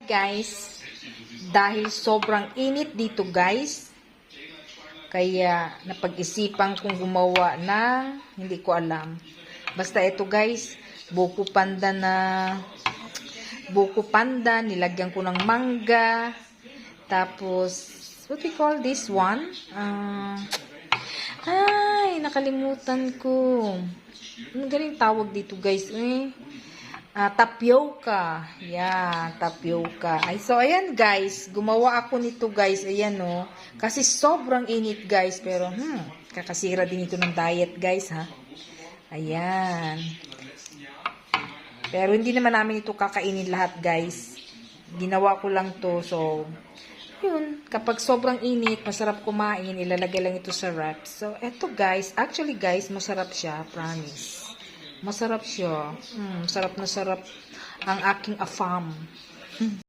Guys, dahil sobrang init dito guys, kaya napag-isipan kong gumawa ng hindi ko alam. Basta ito guys, buko panda, nilagyan ko ng mangga, tapos what we call this one? Nakalimutan ko. Ano galing tawag dito guys? Tapioca. Yeah, tapioca. So, ayan guys. Gumawa ako nito guys. Ayan oh. Kasi sobrang init guys. Pero, kakasira din ito ng diet guys ha. Ayan. Pero, hindi naman namin ito kakainin lahat guys. Ginawa ko lang to. So, yun. Kapag sobrang init, masarap kumain. Ilalagay lang ito sa wrap. So, eto guys. Actually guys, masarap siya. Promise. Masarap siya. Sarap na sarap ang aking afam.